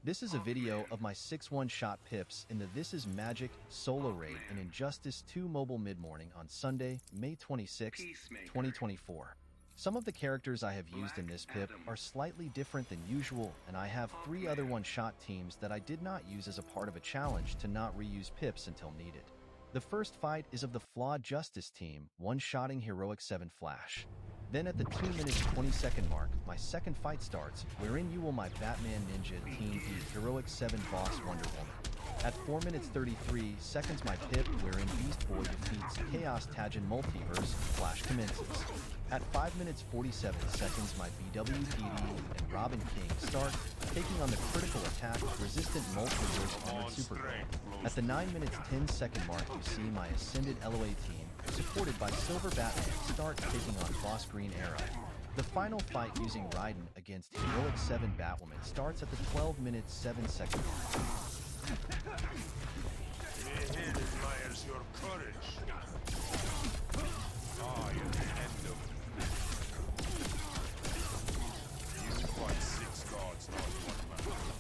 This is a video of my 6 one-shot pips in the This Is Magic solo raid in Injustice 2 mobile mid-morning on Sunday, May 26, 2024. Some of the characters I have used in this pip are slightly different than usual, and I have 3 other one-shot teams that I did not use as a part of a challenge to not reuse pips until needed. The first fight is of the Flawed Justice team, one-shotting Heroic 7 Flash. Then at the 2 minutes 20-second mark, my second fight starts, wherein you will my Batman Ninja team beat Heroic 7 boss Wonder Woman. At 4 minutes 33 seconds my pip, wherein Beast Boy defeats Chaos Tajin Multiverse, Flash commences. At 5 minutes 47 seconds my BWTD and Robin King start, taking on the critical attack resistant Multiverse Armored Supergirl. At the 9 minutes 10-second mark you see my Ascended LOA team, supported by Silver Batman, start taking on Boss Green Arrow. The final fight using Raiden against Heroic 7 Batwoman starts at the 12 minutes 7-second mark. Here admires your courage. I am the end of you fight 6 gods, not 1 man.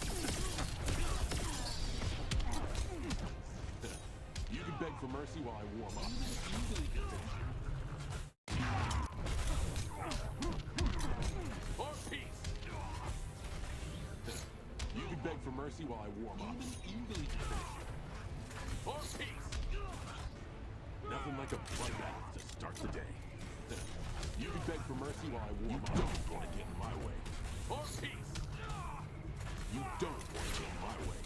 You can beg for mercy while I warm up. Or peace. You can beg for mercy while I warm up. Or peace. Nothing like a bloodbath to start the day. You can beg for mercy while I warm up. You don't want to get in my way. Or peace. You don't want to get in my way.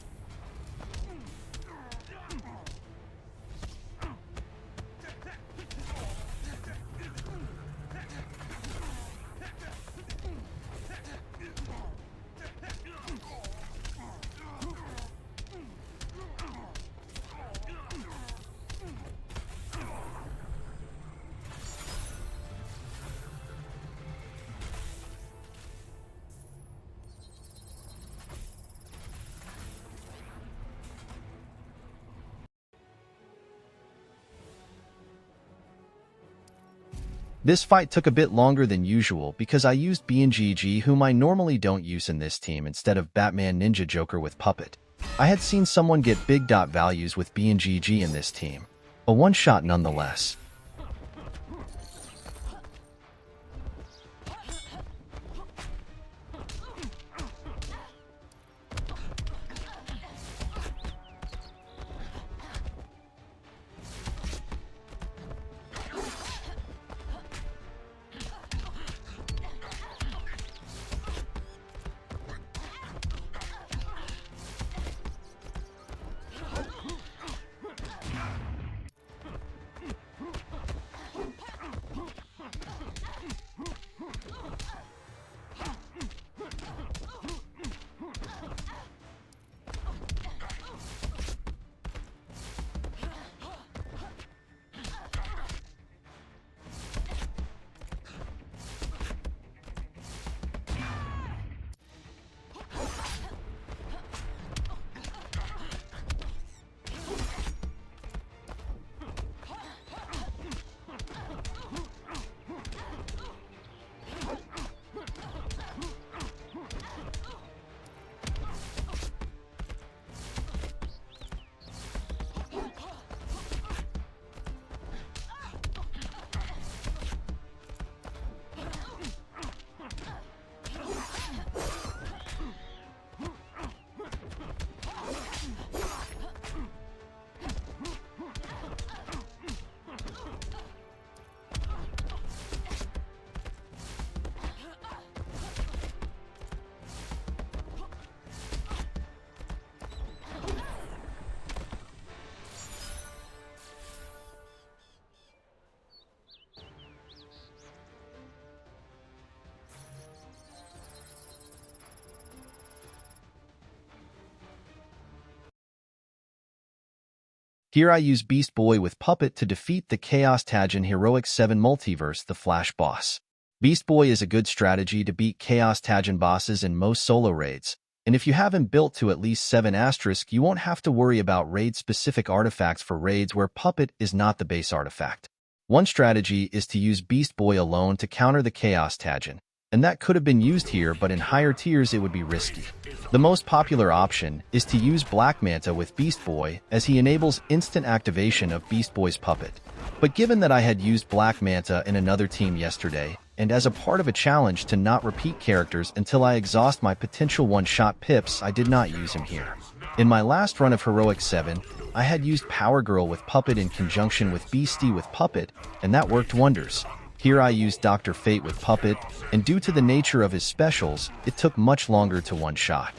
This fight took a bit longer than usual because I used BWTD, whom I normally don't use in this team, instead of Batman Ninja Joker with Puppet. I had seen someone get big dot values with BWTD in this team. A one-shot nonetheless. Here I use Beast Boy with Puppet to defeat the Chaos Tajin Heroic 7 Multiverse, the Flash boss. Beast Boy is a good strategy to beat Chaos Tajin bosses in most solo raids, and if you have him built to at least 7 asterisk, you won't have to worry about raid-specific artifacts for raids where Puppet is not the base artifact. One strategy is to use Beast Boy alone to counter the Chaos Tajin. and that could have been used here, but in higher tiers it would be risky. The most popular option is to use Black Manta with Beast Boy, as he enables instant activation of Beast Boy's puppet. But given that I had used Black Manta in another team yesterday, and as a part of a challenge to not repeat characters until I exhaust my potential one-shot pips, I did not use him here. In my last run of Heroic 7, I had used Power Girl with Puppet in conjunction with Beastie with Puppet, and that worked wonders. Here I used Dr. Fate with Puppet, and due to the nature of his specials, it took much longer to one-shot.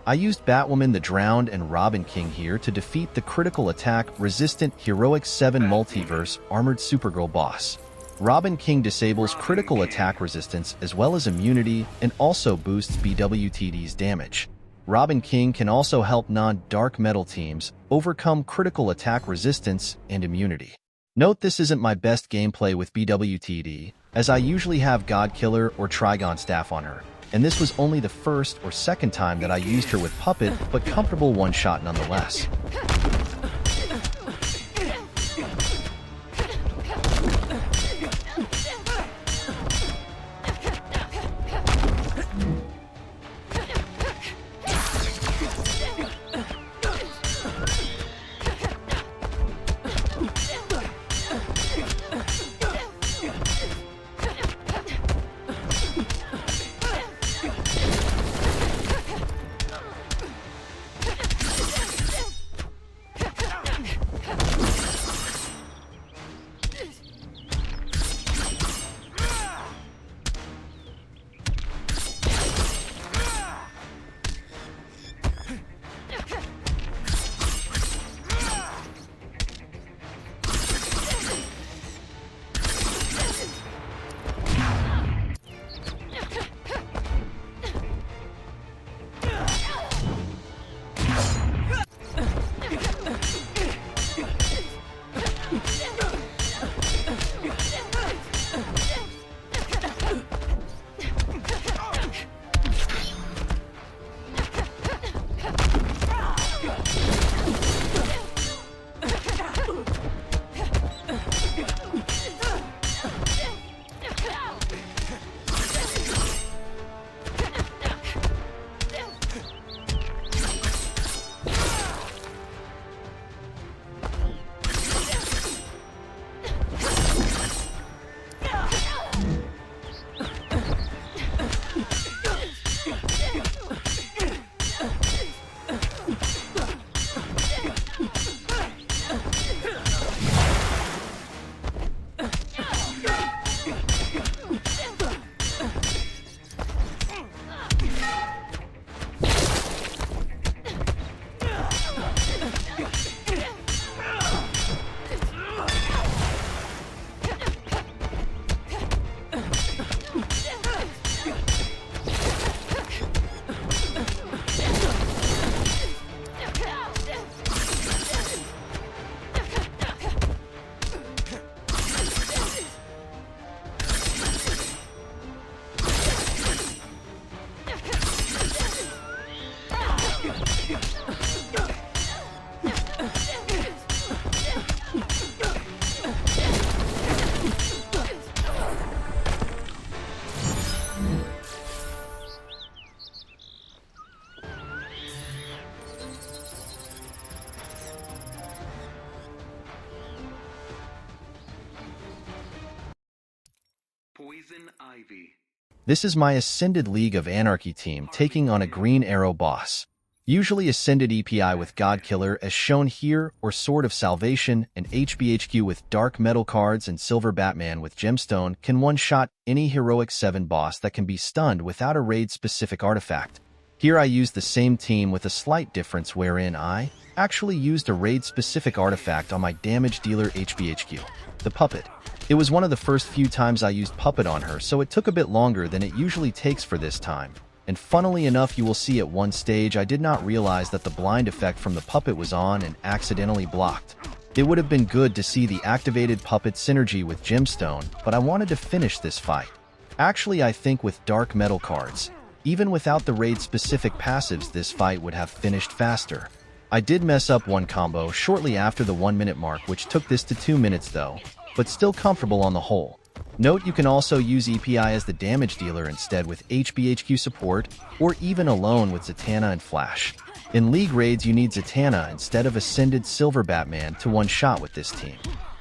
I used Batwoman the Drowned and Robin King here to defeat the critical attack resistant Heroic 7 Multiverse Armored Supergirl boss. Robin King disables critical attack resistance as well as immunity and also boosts BWTD's damage. Robin King can also help non-dark metal teams overcome critical attack resistance and immunity. Note this isn't my best gameplay with BWTD, as I usually have God Killer or Trigon Staff on her, and this was only the first or second time that I used her with Puppet, but comfortable one-shot nonetheless. Poison Ivy. This is my Ascended League of Anarchy team taking on a Green Arrow boss. Usually Ascended EPI with God Killer as shown here, or Sword of Salvation, and HBHQ with Dark Metal cards, and Silver Batman with Gemstone can one-shot any Heroic 7 boss that can be stunned without a raid-specific artifact. Here I used the same team with a slight difference wherein I actually used a raid-specific artifact on my damage dealer HBHQ, the Puppet. It was one of the first few times I used Puppet on her, so it took a bit longer than it usually takes for this time. And funnily enough, you will see at one stage I did not realize that the blind effect from the Puppet was on and accidentally blocked. It would have been good to see the activated puppet synergy with gemstone, but I wanted to finish this fight. Actually, I think with dark metal cards, even without the raid-specific passives, this fight would have finished faster. I did mess up one combo shortly after the 1 minute mark, which took this to 2 minutes though, but still comfortable on the whole. Note you can also use EPI as the damage dealer instead with HBHQ support, or even alone with Zatanna and Flash. In League raids you need Zatanna instead of Ascended Silver Batman to one-shot with this team.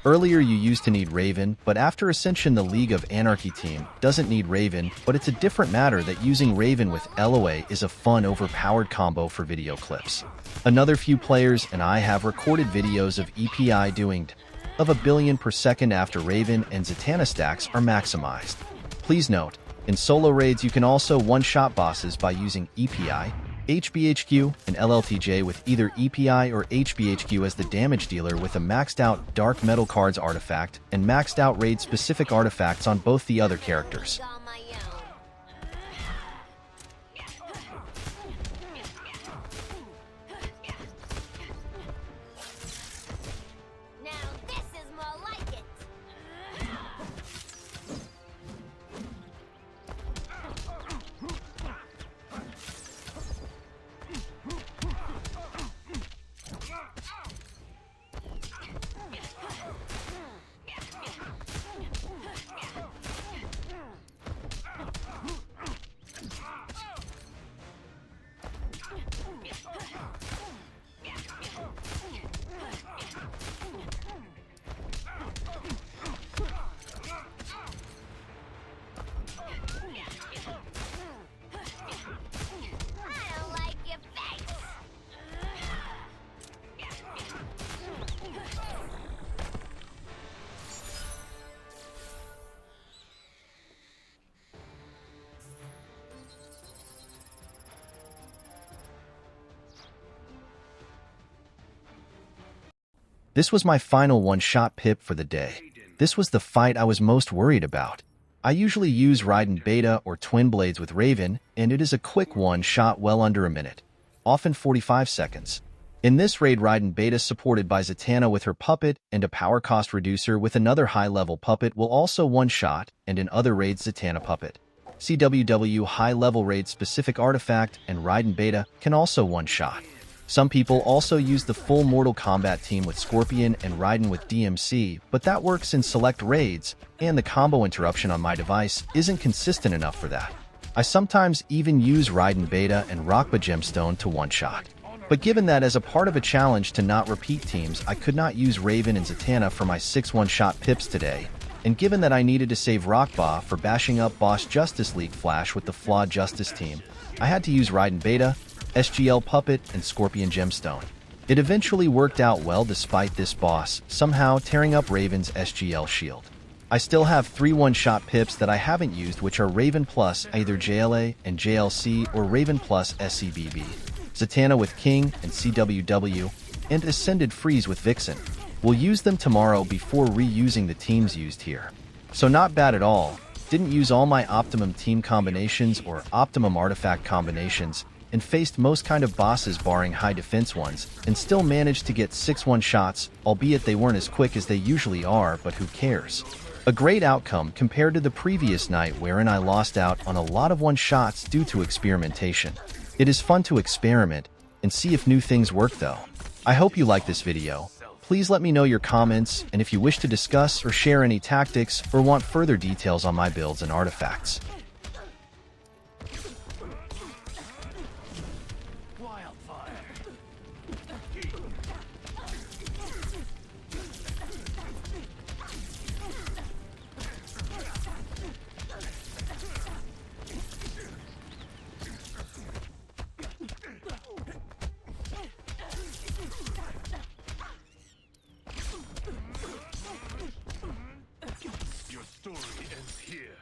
Earlier you used to need Raven, but after Ascension the League of Anarchy team doesn't need Raven, but it's a different matter that using Raven with LOA is a fun overpowered combo for video clips. Another few players and I have recorded videos of EPI doing of 1 billion per second after Raven and Zatanna stacks are maximized. Please note, in solo raids you can also one-shot bosses by using EPI, HBHQ, and LLTJ with either EPI or HBHQ as the damage dealer with a maxed out Dark Metal Cards artifact and maxed out raid-specific artifacts on both the other characters. This was my final one-shot pip for the day. This was the fight I was most worried about. I usually use Raiden Beta or Twin Blades with Raven, and it is a quick one-shot well under a minute, often 45 seconds. In this raid, Raiden Beta supported by Zatanna with her puppet and a power cost reducer with another high-level puppet will also one-shot, and in other raids Zatanna puppet. CWW high-level raid specific artifact and Raiden Beta can also one-shot. Some people also use the full Mortal Kombat team with Scorpion and Raiden with DMC, but that works in select raids, and the combo interruption on my device isn't consistent enough for that. I sometimes even use Raiden Beta and Rockba Gemstone to one-shot. But given that as a part of a challenge to not repeat teams, I could not use Raven and Zatanna for my 6 one-shot pips today, and given that I needed to save Rockba for bashing up Boss Justice League Flash with the Flawed Justice team, I had to use Raiden Beta, SGL Puppet, and Scorpion Gemstone. It eventually worked out well despite this boss somehow tearing up Raven's SGL shield. I still have 3 one-shot pips that I haven't used, which are Raven plus either JLA and JLC or Raven plus SCBB, Zatanna with King and CWW, and Ascended Freeze with Vixen. We'll use them tomorrow before reusing the teams used here. So not bad at all. Didn't use all my optimum team combinations or optimum artifact combinations, and faced most kind of bosses barring high defense ones, and still managed to get 6 one-shots, albeit they weren't as quick as they usually are, but who cares. A great outcome compared to the previous night wherein I lost out on a lot of one-shots due to experimentation. It is fun to experiment and see if new things work though. I hope you like this video. Please let me know your comments, and if you wish to discuss or share any tactics or want further details on my builds and artifacts. Your story ends here.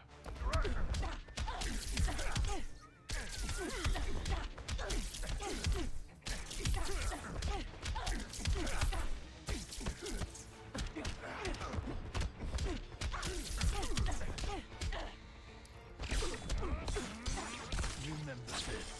Remember this.